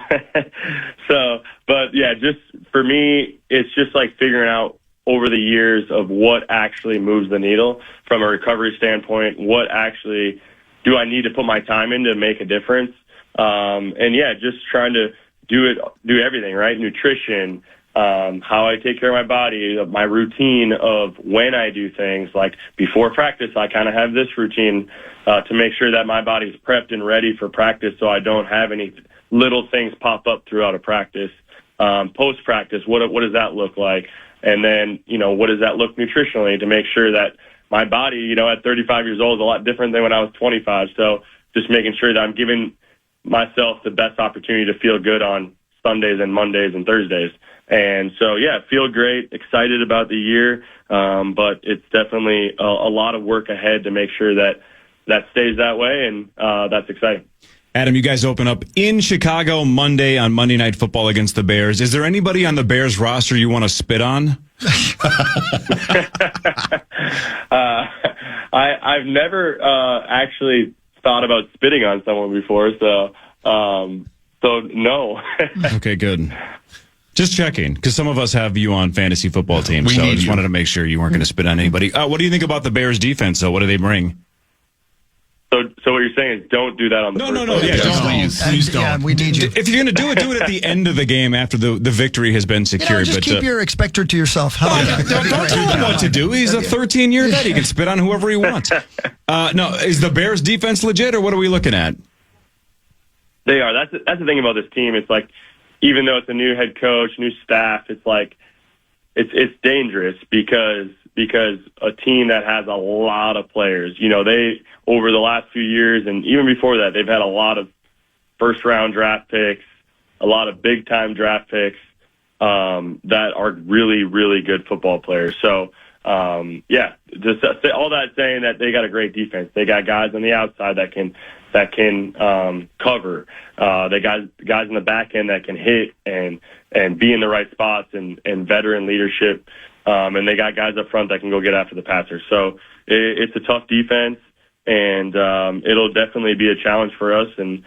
But yeah, just for me, it's just like figuring out over the years of what actually moves the needle from a recovery standpoint. What actually do I need to put my time in to make a difference? And yeah, just trying to do everything, right? Nutrition, how I take care of my body, my routine of when I do things. Like before practice, I kind of have this routine to make sure that my body's prepped and ready for practice, so I don't have any little things pop up throughout a practice. Post practice, what does that look like? And then, what does that look nutritionally to make sure that my body, at 35 years old is a lot different than when I was 25. So just making sure that I'm giving myself the best opportunity to feel good on Sundays and Mondays and Thursdays. And so, yeah, feel great, excited about the year, but it's definitely a lot of work ahead to make sure that stays that way, and that's exciting. Adam, you guys open up in Chicago Monday on Monday Night Football against the Bears. Is there anybody on the Bears roster you want to spit on? I've never actually thought about spitting on someone before, so no. Okay, good. Just checking, because some of us have you on fantasy football teams, so I just wanted to make sure you weren't going to spit on anybody. What do you think about the Bears defense, though? What do they bring? So what you're saying is don't do that on the first No. Yeah, please don't. Yeah, we need you. If you're going to do it at the end of the game after the victory has been secured. Just keep your expector to yourself. How about that? Don't tell him what to do. He's a 13-year vet. He can spit on whoever he wants. No, is the Bears defense legit, or what are we looking at? They are. That's the thing about this team. It's like, even though it's a new head coach, new staff, it's like it's dangerous because a team that has a lot of players, they over the last few years and even before that, they've had a lot of first round draft picks, a lot of big time draft picks that are really, really good football players. So yeah, just all that saying that they got a great defense. They got guys on the outside that can cover. They got guys in the back end that can hit and be in the right spots and veteran leadership. And they got guys up front that can go get after the passer. So it's a tough defense, and it'll definitely be a challenge for us. And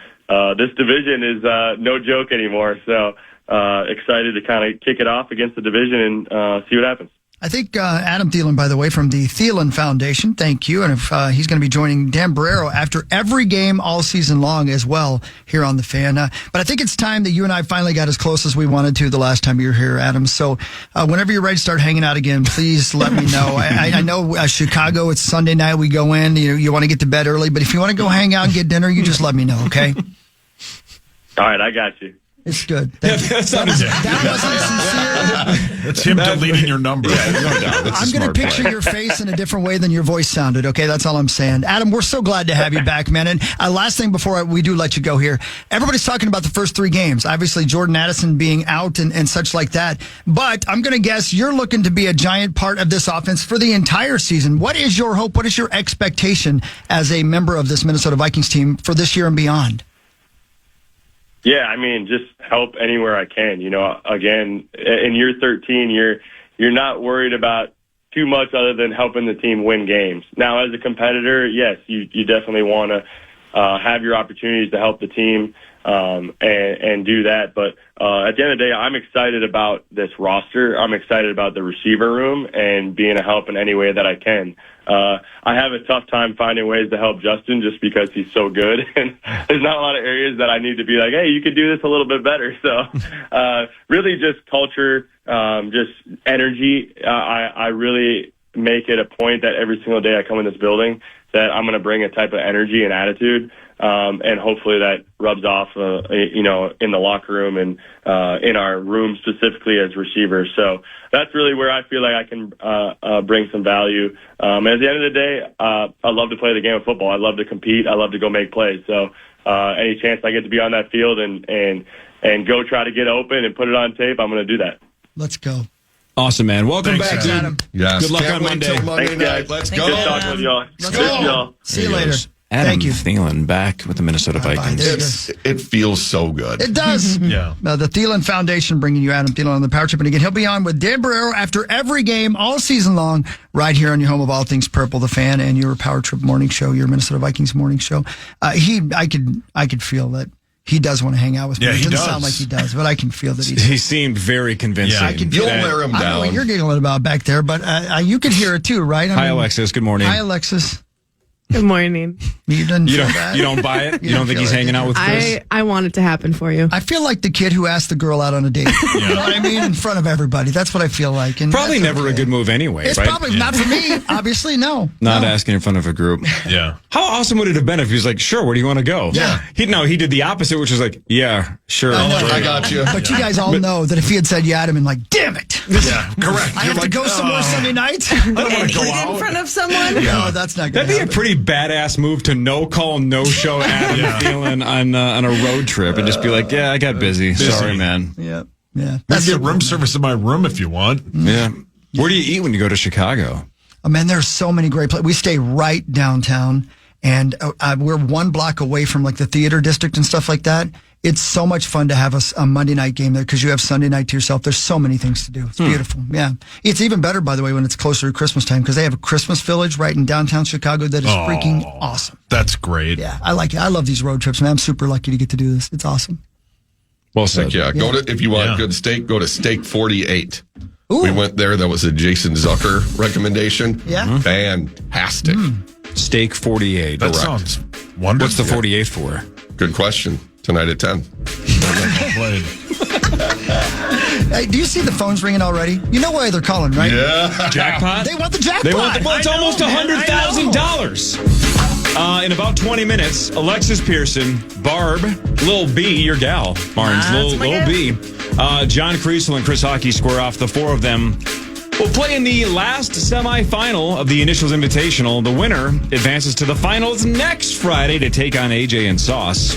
this division is no joke anymore. So excited to kind of kick it off against the division and see what happens. I think Adam Thielen, by the way, from the Thielen Foundation, thank you. And if he's going to be joining Dan Barrero after every game all season long as well here on the Fan. But I think it's time that you and I finally got as close as we wanted to the last time you were here, Adam. So whenever you're ready to start hanging out again, please let me know. I know Chicago, it's Sunday night. We go in. You want to get to bed early. But if you want to go hang out and get dinner, you just let me know, okay? All right, I got you. It's good. That wasn't sincere. That's him deleting your number. I'm going to picture your face in a different way than your voice sounded, okay? That's all I'm saying. Adam, we're so glad to have you back, man. And last thing before we do let you go here, everybody's talking about the first 3 games. Obviously, Jordan Addison being out and such like that. But I'm going to guess you're looking to be a giant part of this offense for the entire season. What is your hope? What is your expectation as a member of this Minnesota Vikings team for this year and beyond? Yeah, I mean, just help anywhere I can. Again, in year 13, you're not worried about too much other than helping the team win games. Now, as a competitor, yes, you definitely want to have your opportunities to help the team and do that. But at the end of the day, I'm excited about this roster. I'm excited about the receiver room and being a help in any way that I can. I have a tough time finding ways to help Justin just because he's so good. And there's not a lot of areas that I need to be like, hey, you could do this a little bit better. So really just culture, just energy. I really make it a point that every single day I come in this building that I'm going to bring a type of energy and attitude. And hopefully that rubs off, in the locker room and in our room specifically as receivers. So that's really where I feel like I can bring some value. And at the end of the day, I love to play the game of football. I love to compete. I love to go make plays. So any chance I get to be on that field and go try to get open and put it on tape, I'm going to do that. Let's go. Awesome, man. Welcome back, dude. Adam. Yes. Good luck Can't on wait Monday. till Monday Thanks, night. guys. Let's Good go. talking with y'all. Let's Good go. y'all. See you later. Adam Thank you. Thielen back with the Minnesota Vikings. It feels so good. It does. Yeah. The Thielen Foundation bringing you Adam Thielen on the Power Trip. And again, he'll be on with Dan Barrero after every game all season long right here on your home of all things purple, The Fan, and your Power Trip morning show, your Minnesota Vikings morning show. I could feel that he does want to hang out with me. Yeah, It he doesn't does. sound like he does, but I can feel that he does. He seemed very convincing. Yeah, I can You'll feel that. wear him I don't know what down. you're giggling about back there, but you could hear it too, right? Hi, Alexis. Good morning. Hi, Alexis. Good morning. You didn't feel that? You don't buy it? You don't think feel he's it, hanging did out you? with Chris? I want it to happen for you. I feel like the kid who asked the girl out on a date. You know what I mean? In front of everybody. That's what I feel like. And Probably that's never a good move anyway, It's right? probably not for me. Obviously, no. Not No. asking in front of a group. Yeah. How awesome would it have been if he was like, sure, where do you want to go? Yeah. He did the opposite, which was like, yeah, sure. I know. I got you. But you guys all know that if he had said yeah, I'd have been like, damn it. Yeah, correct. I have to go somewhere Sunday night. And eat in front of someone? No, that's not good. That'd be a pretty badass move to no-show Adam Thielen on a road trip and just be like, yeah, I got busy. Sorry, man. Yeah. Yeah. That's get room service in my room if you want. Yeah. Where do you eat when you go to Chicago? Oh, man, there's so many great places. We stay right downtown, and we're 1 block away from like the theater district and stuff like that. It's so much fun to have a Monday night game there because you have Sunday night to yourself. There's so many things to do. It's beautiful. Yeah. It's even better, by the way, when it's closer to Christmas time because they have a Christmas village right in downtown Chicago that is freaking awesome. That's great. Yeah, I like it. I love these road trips, man. I'm super lucky to get to do this. It's awesome. Well said. Yeah. Go to, if you want good steak, go to Steak 48. We went there. That was a Jason Zucker recommendation. Yeah. Fantastic. Steak 48. That Correct. sounds wonderful. What's the 48 for? Good question. Tonight at 10. Hey, do you see the phones ringing already? You know why they're calling, right? Yeah. Jackpot? They want the jackpot. They want it's almost $100,000. In about 20 minutes, Alexis Pearson, Barb, Lil B, your gal, Barnes, Lil B, John Creasel and Chris Hockey square off. The 4 of them will play in the last semifinal of the Initials Invitational. The winner advances to the finals next Friday to take on AJ and Sauce.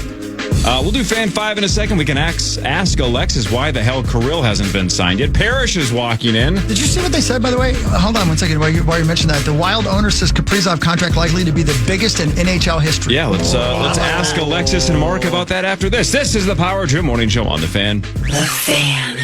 We'll do Fan 5 in a second. We can ask Alexis why the hell Kirill hasn't been signed yet. Parrish is walking in. Did you see what they said, by the way? Hold on one second while you mentioned that. The Wild owner says Kaprizov contract likely to be the biggest in NHL history. Yeah, let's ask Alexis and Mark about that after this. This is the Power Trip Morning Show on The Fan. The Fan.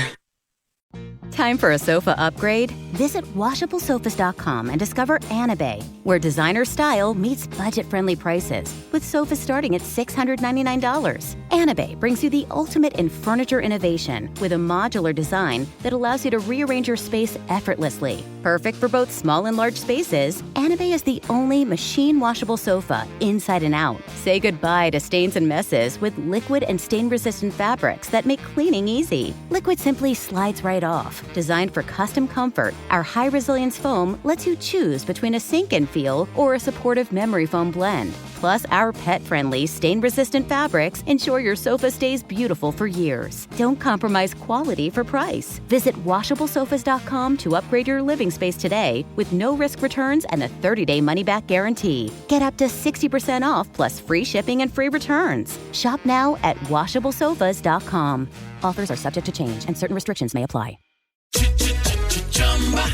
Time for a sofa upgrade? Visit WashableSofas.com and discover Anabay, where designer style meets budget-friendly prices, with sofas starting at $699. Anabay brings you the ultimate in furniture innovation with a modular design that allows you to rearrange your space effortlessly. Perfect for both small and large spaces, Anabay is the only machine-washable sofa inside and out. Say goodbye to stains and messes with liquid and stain-resistant fabrics that make cleaning easy. Liquid simply slides right off, designed for custom comfort Our high-resilience foam lets you choose between a sink-in feel or a supportive memory foam blend. Plus, our pet-friendly, stain-resistant fabrics ensure your sofa stays beautiful for years. Don't compromise quality for price. Visit washablesofas.com to upgrade your living space today with no-risk returns and a 30-day money-back guarantee. Get up to 60% off plus free shipping and free returns. Shop now at washablesofas.com. Offers are subject to change and certain restrictions may apply.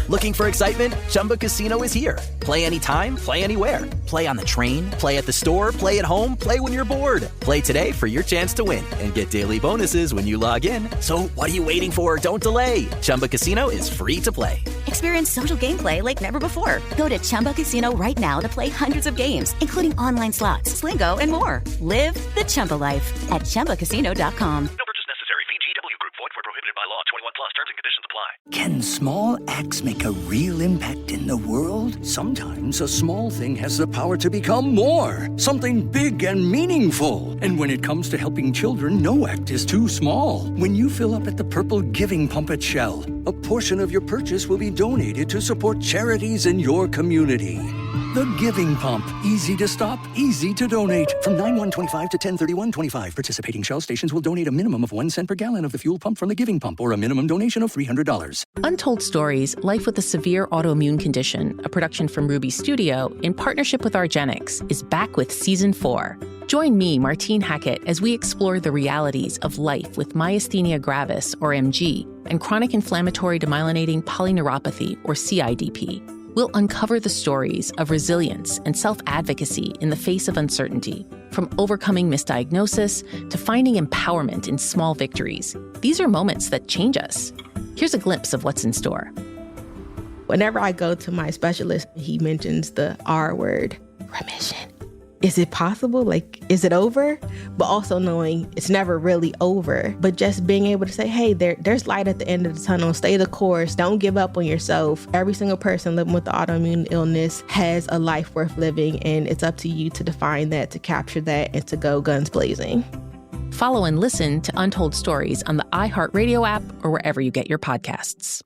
Looking for excitement? Chumba Casino is here. Play anytime, play anywhere. Play on the train, play at the store, play at home, play when you're bored. Play today for your chance to win and get daily bonuses when you log in. So what are you waiting for? Don't delay. Chumba Casino is free to play. Experience social gameplay like never before. Go to Chumba Casino right now to play hundreds of games, including online slots, Slingo, and more. Live the Chumba life at ChumbaCasino.com. No purchase necessary. VGW Group. Void where prohibited by law. 21 plus. Terms and conditions apply. Can small acts make a real impact in the world? Sometimes a small thing has the power to become more. Something big and meaningful. And when it comes to helping children, no act is too small. When you fill up at the Purple Giving Pump at Shell, a portion of your purchase will be donated to support charities in your community. The Giving Pump. Easy to stop, easy to donate. From 9/1/25 to 10/31/25, participating Shell stations will donate a minimum of 1 cent per gallon of the fuel pump from the Giving Pump or a minimum donation of $300. Untold Stories, Life with a Severe Autoimmune Condition, a production from Ruby Studio in partnership with Argenix, is back with Season 4. Join me, Martine Hackett, as we explore the realities of life with myasthenia gravis, or MG, and chronic inflammatory demyelinating polyneuropathy, or CIDP. We'll uncover the stories of resilience and self-advocacy in the face of uncertainty, from overcoming misdiagnosis to finding empowerment in small victories. These are moments that change us. Here's a glimpse of what's in store. Whenever I go to my specialist, he mentions the R word, remission. Is it possible? Like, is it over? But also knowing it's never really over. But just being able to say, hey, there's light at the end of the tunnel. Stay the course. Don't give up on yourself. Every single person living with the autoimmune illness has a life worth living, and it's up to you to define that, to capture that, and to go guns blazing. Follow and listen to Untold Stories on the iHeartRadio app or wherever you get your podcasts.